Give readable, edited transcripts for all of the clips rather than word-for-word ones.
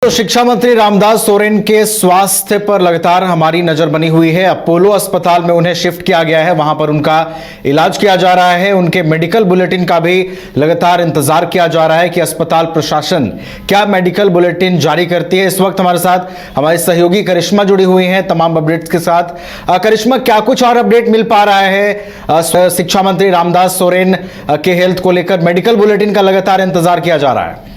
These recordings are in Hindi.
तो शिक्षा मंत्री रामदास सोरेन के स्वास्थ्य पर लगातार हमारी नजर बनी हुई है। अपोलो अस्पताल में उन्हें शिफ्ट किया गया है, वहां पर उनका इलाज किया जा रहा है। उनके मेडिकल बुलेटिन का भी लगातार इंतजार किया जा रहा है कि अस्पताल प्रशासन क्या मेडिकल बुलेटिन जारी करती है। इस वक्त हमारे साथ हमारी सहयोगी करिश्मा जुड़ी हुई हैं तमाम अपडेट्स के साथ। करिश्मा, क्या कुछ और अपडेट मिल पा रहा है? शिक्षा मंत्री रामदास सोरेन के हेल्थ को लेकर मेडिकल बुलेटिन का लगातार इंतजार किया जा रहा है।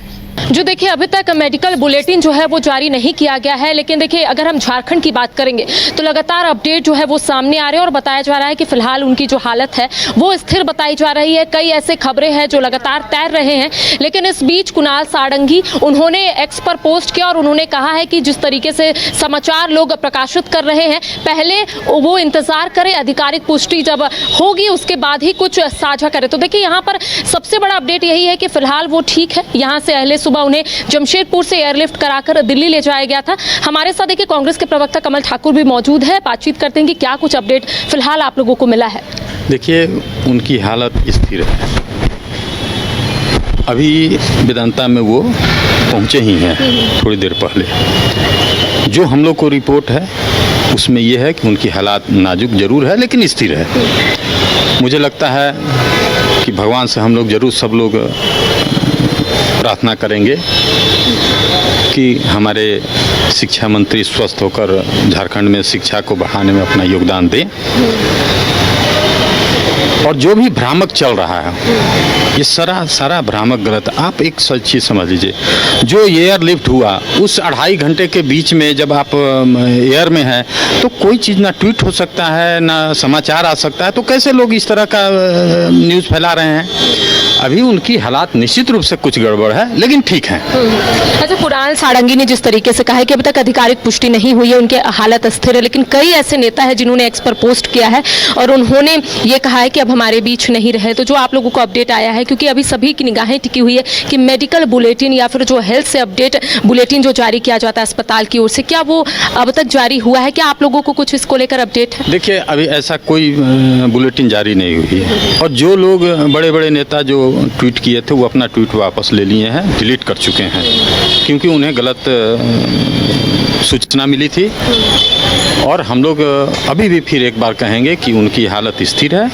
जो देखिए अभी तक मेडिकल बुलेटिन जो है वो जारी नहीं किया गया है, लेकिन देखिए अगर हम झारखंड की बात करेंगे तो लगातार अपडेट जो है वो सामने आ रहे हैं और बताया जा रहा है कि फिलहाल उनकी जो हालत है वो स्थिर बताई जा रही है। कई ऐसे खबरें हैं जो लगातार तैर रहे हैं, लेकिन इस बीच कुणाल सारंगी उन्होंने एक्स पर पोस्ट किया और उन्होंने कहा है कि जिस तरीके से समाचार लोग प्रकाशित कर रहे हैं, पहले वो इंतजार करें, आधिकारिक पुष्टि जब होगी उसके बाद ही कुछ साझा करें। तो देखिए यहाँ पर सबसे बड़ा अपडेट यही है कि फिलहाल वो ठीक है। यहाँ से अहले सुबह उन्हें जमशेदपुर से एयरलिफ्ट कराकर दिल्ली ले जाया गया था। हमारे साथ देखिए कांग्रेस के प्रवक्ता कमल ठाकुर भी मौजूद है, बातचीत करते हैं कि क्या कुछ अपडेट फिलहाल आप लोगों को मिला है। देखिए उनकी हालत स्थिर है, अभी वेदांता में वो पहुंचे ही हैं थोड़ी देर पहले। जो हम लोग को रिपोर्ट है उसमें यह है कि उनकी हालात नाजुक जरूर है लेकिन स्थिर है। मुझे लगता है कि भगवान से हम लोग जरूर सब लोग प्रार्थना करेंगे कि हमारे शिक्षा मंत्री स्वस्थ होकर झारखंड में शिक्षा को बढ़ाने में अपना योगदान दें। और जो भी भ्रामक चल रहा है ये सारा भ्रामक गलत। आप एक सच चीज़ समझ लीजिए, जो एयरलिफ्ट हुआ उस 2.5 घंटे के बीच में जब आप एयर में हैं तो कोई चीज़ ना ट्वीट हो सकता है ना समाचार आ सकता है, तो कैसे लोग इस तरह का न्यूज़ फैला रहे हैं। अभी उनकी हालात निश्चित रूप से कुछ गड़बड़ है लेकिन ठीक है। अच्छा, कुणाल सारंगी ने जिस तरीके से कहा है कि अभी तक आधिकारिक पुष्टि नहीं हुई है, उनके हालत स्थिर है, लेकिन कई ऐसे नेता हैं जिन्होंने एक्स पर पोस्ट किया है और उन्होंने ये कहा है कि अब हमारे बीच नहीं रहे। तो जो आप लोगों को अपडेट आया है, क्योंकि अभी सभी की निगाहें टिकी हुई है कि मेडिकल बुलेटिन या फिर जो हेल्थ से अपडेट बुलेटिन जो जारी किया जाता है अस्पताल की ओर से, क्या वो अब तक जारी हुआ है? क्या आप लोगों को कुछ इसको लेकर अपडेट है? देखिए अभी ऐसा कोई बुलेटिन जारी नहीं हुई है और जो लोग बड़े बड़े नेता जो ट्वीट किए थे वो अपना ट्वीट वापस ले लिए हैं, डिलीट कर चुके हैं, क्योंकि उन्हें गलत सूचना मिली थी। और हम लोग अभी भी फिर एक बार कहेंगे कि उनकी हालत स्थिर है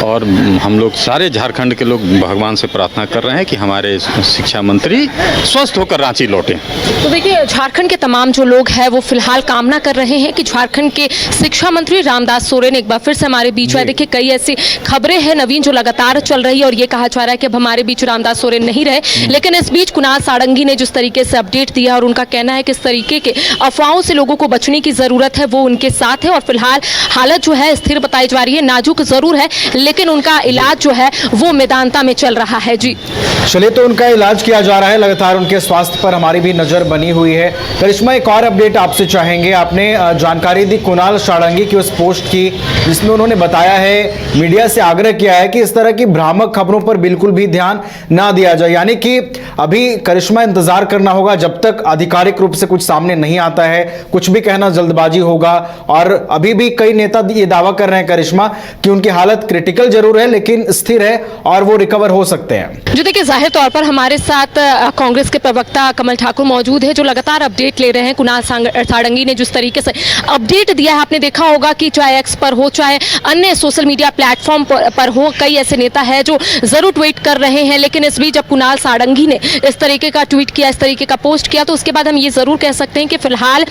और हम लोग सारे झारखंड के लोग भगवान से प्रार्थना कर रहे हैं कि हमारे शिक्षा मंत्री स्वस्थ होकर रांची लौटें। तो देखिए झारखंड के तमाम जो लोग हैं वो फिलहाल कामना कर रहे हैं कि झारखंड के शिक्षा मंत्री रामदास सोरेन एक बार फिर से हमारे बीच आए। देखिए कई ऐसी खबरें हैं नवीन जो लगातार चल रही है और ये कहा जा रहा है कि अब हमारे बीच रामदास सोरेन नहीं रहे, लेकिन इस बीच कुणाल सारंगी ने जिस तरीके से अपडेट दिया और उनका कहना है कि इस तरीके के अफवाहों से लोगों को बचने की जरूरत है, वो उनके साथ है और फिलहाल हालत जो है स्थिर बताई जा रही है। नाजुक जरूर है लेकिन उनका इलाज जो है वो मेदांता में चल रहा है। जी चलिए, तो उनका इलाज किया जा रहा है, लगातार उनके स्वास्थ्य पर हमारी भी नजर बनी हुई है। करिश्मा, एक और अपडेट आपसे चाहेंगे। आपने जानकारी दी कुणाल सारंगी की उस पोस्ट की जिसमें उन्होंने बताया है, मीडिया से आग्रह किया है कि इस तरह की भ्रामक खबरों पर बिल्कुल भी ध्यान ना दिया जाए, यानी कि अभी करिश्मा इंतजार करना होगा जब तक आधिकारिक रूप से कुछ सामने नहीं आता है। कुछ भी कहना जल्दबाजी होगा और अभी भी कई नेता ये दावा कर रहे हैं करिश्मा कि उनकी हालत क्रिटिकल जरूर है लेकिन स्थिर है और वो रिकवर हो सकते हैं। जो देखिए जाहिर तौर पर हमारे साथ कांग्रेस के प्रवक्ता कमल ठाकुर मौजूद है जो लगातार अपडेट ले रहे हैं। कुणाल सारंगी ने जिस तरीके से अपडेट दिया है, आपने देखा होगा कि चाहे एक्स पर हो चाहे अन्य सोशल मीडिया प्लेटफॉर्म पर हो, कई ऐसे नेता है जो जरूर ट्वीट कर रहे हैं, लेकिन इस बीच जब कुणाल सारंगी ने इस तरीके का ट्वीट किया, इस तरीके का पोस्ट किया, तो उसके बाद हम ये जरूर कह सकते हैं कि फिलहाल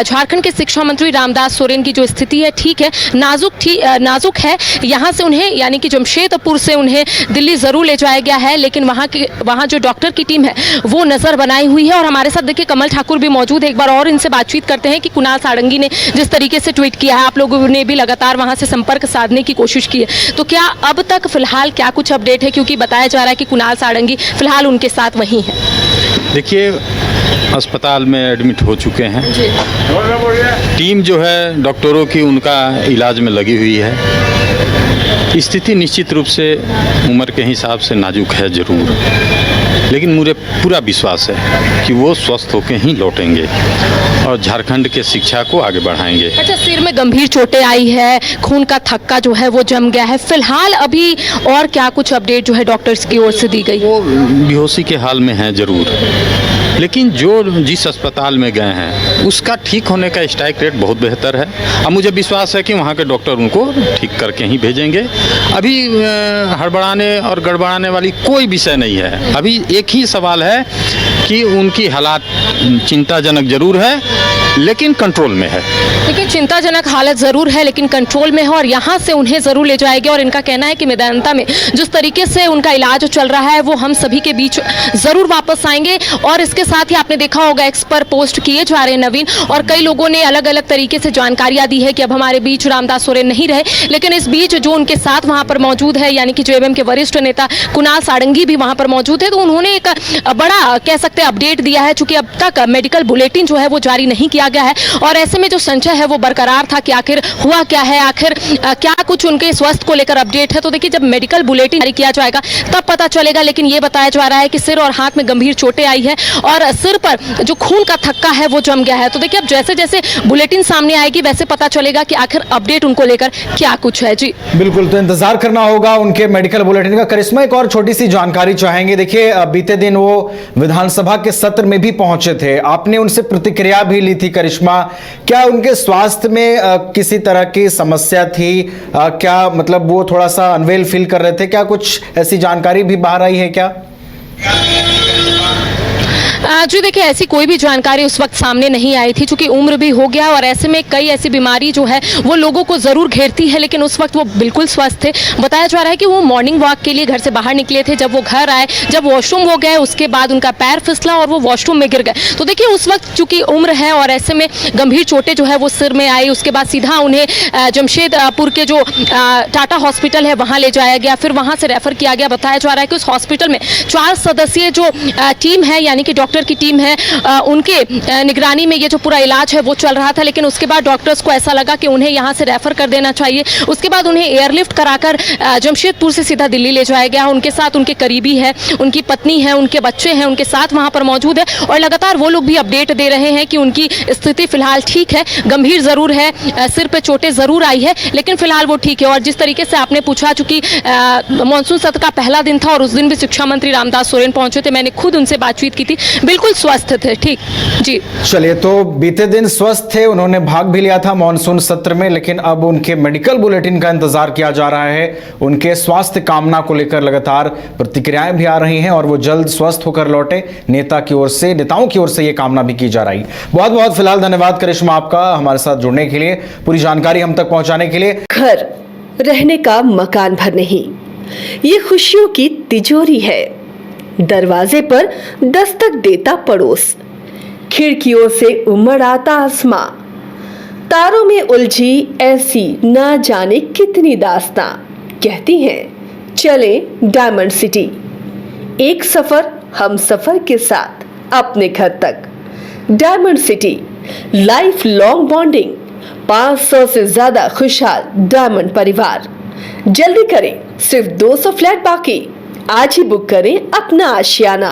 झारखंड के शिक्षा मंत्री रामदास सोरेन की जो स्थिति है ठीक है, नाजुक है। यहाँ से उन्हें यानी कि जमशेदपुर से उन्हें दिल्ली जरूर ले जाया गया है, लेकिन वहाँ जो डॉक्टर की टीम है वो नजर बनाई हुई है। और हमारे साथ देखिए कमल ठाकुर भी मौजूद है, एक बार और इनसे बातचीत करते हैं कि कुणाल सारंगी ने जिस तरीके से ट्वीट किया है, आप लोगों ने भी लगातार वहाँ से संपर्क साधने की कोशिश की है, तो क्या अब तक फिलहाल क्या कुछ अपडेट है? क्योंकि बताया जा रहा है कि कुणाल सारंगी फिलहाल उनके साथ वहीं है। देखिए अस्पताल में एडमिट हो चुके हैं, टीम जो है डॉक्टरों की उनका इलाज में लगी हुई है। स्थिति निश्चित रूप से उम्र के हिसाब से नाजुक है जरूर, लेकिन मुझे पूरा विश्वास है कि वो स्वस्थ होकर ही लौटेंगे और झारखंड के शिक्षा को आगे बढ़ाएंगे। अच्छा, सिर में गंभीर चोटें आई है, खून का थक्का जो है वो जम गया है, फिलहाल अभी और क्या कुछ अपडेट जो है डॉक्टर्स की ओर से दी गई? वो बेहोशी के हाल में है जरूर, लेकिन जो जिस अस्पताल में गए हैं उसका ठीक होने का स्ट्राइक रेट बहुत बेहतर है। अब मुझे विश्वास है कि वहाँ के डॉक्टर उनको ठीक करके ही भेजेंगे। अभी हड़बड़ाने और गड़बड़ाने वाली कोई विषय नहीं है। अभी एक ही सवाल है कि उनकी हालात चिंताजनक जरूर है लेकिन कंट्रोल में है। देखिए, चिंताजनक हालत जरूर है लेकिन कंट्रोल में है और यहाँ से उन्हें जरूर ले जाएंगे। और इनका कहना है कि मेदांता में जिस तरीके से उनका इलाज चल रहा है वो हम सभी के बीच जरूर वापस आएंगे। और इसके साथ ही आपने देखा होगा एक्स पर पोस्ट किए जा रहे हैं नवीन, और कई लोगों ने अलग अलग तरीके से जानकारियां दी है कि अब हमारे बीच रामदास सोरेन नहीं रहे, लेकिन इस बीच जो उनके साथ वहां पर मौजूद है यानी कि जेएमएम के वरिष्ठ नेता कुणाल सारंगी भी वहां पर मौजूद है। तो उन्होंने एक बड़ा कह सकते हैं अपडेट दिया है, चूंकि अब तक मेडिकल बुलेटिन जो है वो जारी नहीं किया गया है और ऐसे में जो संशय है वो बरकरार था कि आखिर हुआ क्या है, आखिर क्या कुछ उनके स्वास्थ्य को लेकर अपडेट है। तो देखिए, जब मेडिकल बुलेटिन जारी किया जाएगा तब पता चलेगा। लेकिन ये बताया जा रहा है कि सिर और हाथ में गंभीर चोटें आई है और सिर पर जो खून का थक्का है वो जम गया है। तो देखिए, अब जैसे जैसे बुलेटिन सामने आएगी वैसे पता चलेगा कि आखिर अपडेट उनको लेकर क्या कुछ है। जी बिल्कुल, तो इंतजार करना होगा उनके मेडिकल बुलेटिन का। करिश्मा, एक और छोटी सी जानकारी चाहेंगे। देखिए, बीते दिन वो विधानसभा के सत्र में भी पहुंचे थे, आपने उनसे प्रतिक्रिया भी ली थी। करिश्मा, क्या उनके स्वास्थ्य में किसी तरह की समस्या थी? क्या मतलब वो थोड़ा सा अनवेल फील कर रहे थे? क्या कुछ ऐसी जानकारी भी बाहर आई है क्या? जी देखिए, ऐसी कोई भी जानकारी उस वक्त सामने नहीं आई थी, चूंकि उम्र भी हो गया और ऐसे में कई ऐसी बीमारी जो है वो लोगों को जरूर घेरती है। लेकिन उस वक्त वो बिल्कुल स्वस्थ थे। बताया जा रहा है कि वो मॉर्निंग वॉक के लिए घर से बाहर निकले थे। जब वो घर आए, जब वॉशरूम हो गए, उसके बाद उनका पैर फिसला और वो वॉशरूम में गिर गए। तो देखिए, उस वक्त चूंकि उम्र है और ऐसे में गंभीर चोटें जो है वो सिर में आई। उसके बाद सीधा उन्हें जमशेदपुर के जो टाटा हॉस्पिटल है वहाँ ले जाया गया, फिर वहाँ से रेफर किया गया। बताया जा रहा है कि उस हॉस्पिटल में 4 सदस्यीय जो टीम है यानी कि डॉक्टर की टीम है, उनके निगरानी में ये जो पूरा इलाज है वो चल रहा था। लेकिन उसके बाद डॉक्टर्स को ऐसा लगा कि उन्हें यहाँ से रेफर कर देना चाहिए। उसके बाद उन्हें एयरलिफ्ट कराकर जमशेदपुर से सीधा दिल्ली ले जाया गया। उनके साथ उनके करीबी है, उनकी पत्नी है, उनके बच्चे हैं, उनके साथ वहाँ पर मौजूद है और लगातार वो लोग भी अपडेट दे रहे हैं कि उनकी स्थिति फिलहाल ठीक है। गंभीर जरूर है, सिर पे चोटें जरूर आई है लेकिन फिलहाल वो ठीक है। और जिस तरीके से आपने पूछा, चूंकि मानसून सत्र का पहला दिन था और उस दिन भी शिक्षा मंत्री रामदास सोरेन पहुंचे थे, मैंने खुद उनसे बातचीत की थी, बिल्कुल स्वस्थ थे। ठीक जी, चलिए, तो बीते दिन स्वस्थ थे, उन्होंने भाग भी लिया था मानसून सत्र में, लेकिन अब उनके मेडिकल बुलेटिन का इंतजार किया जा रहा है। उनके स्वास्थ्य कामना को लेकर लगातार प्रतिक्रियाएं भी आ रही हैं और वो जल्द स्वस्थ होकर लौटे, नेताओं की ओर से ये कामना भी की जा रही। बहुत बहुत फिलहाल धन्यवाद करिश्मा आपका हमारे साथ जुड़ने के लिए, पूरी जानकारी हम तक पहुंचाने के लिए। घर रहने का मकान भर नहीं, ये खुशियों की तिजोरी है। दरवाजे पर दस्तक देता पड़ोस, खिड़कियों से उमड़ आता आसमां, तारों में उलझी ऐसी ना जाने कितनी दास्तां। कहती हैं चले डायमंड सिटी, एक सफर हम सफर के साथ अपने घर तक। Diamond city, life long bonding, 500 से ज्यादा खुशहाल डायमंड परिवार। जल्दी करें, सिर्फ 200 फ्लैट बाकी। आज ही बुक करें अपना आशियाना।